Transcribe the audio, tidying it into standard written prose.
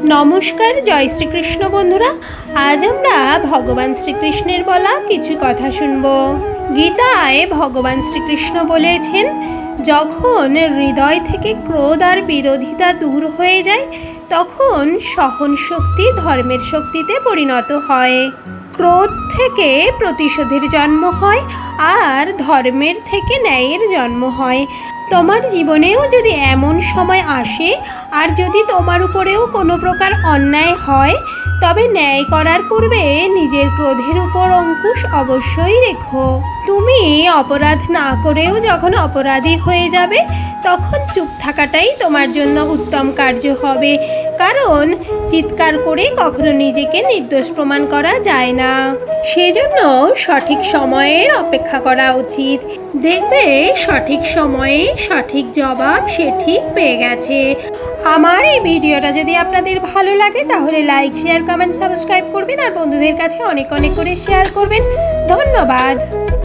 নমস্কার, জয় শ্রীকৃষ্ণ বন্ধুরা। আজ আমরা ভগবান শ্রীকৃষ্ণের বলা কিছু কথা শুনব। গীতায় ভগবান শ্রীকৃষ্ণ বলেছেন, যখন হৃদয় থেকে ক্রোধ আর বিরোধিতা দূর হয়ে যায়, তখন সহন শক্তি ধর্মের শক্তিতে পরিণত হয়। ক্রোধ থেকে প্রতিশোধের জন্ম হয় আর ধর্মের থেকে ন্যায়ের জন্ম হয়। তোমার জীবনেও যদি এমন সময় আসে আর যদি তোমার উপরেও কোনো প্রকার অন্যায় হয়, তবে ন্যায় করার পূর্বে নিজের ক্রোধের উপর অঙ্কুশ অবশ্যই রেখো। তুমি অপরাধ না করেও যখন অপরাধী হয়ে যাবে, তখন চুপ থাকাটাই তোমার জন্য উত্তম কার্য হবে। কারণ চিৎকার করে কখনো নিজেকে নির্দোষ প্রমাণ করা যায় না। সেজন্য সঠিক সময়ের অপেক্ষা করা উচিত। দেখবে সঠিক সময়ে সঠিক জবাব সে ঠিক পেয়ে গেছে। আমার এই ভিডিওটা যদি আপনাদের ভালো লাগে, তাহলে লাইক, শেয়ার, কমেন্ট, সাবস্ক্রাইব করবেন আর বন্ধুদের কাছে অনেক অনেক করে শেয়ার করবেন। ধন্যবাদ।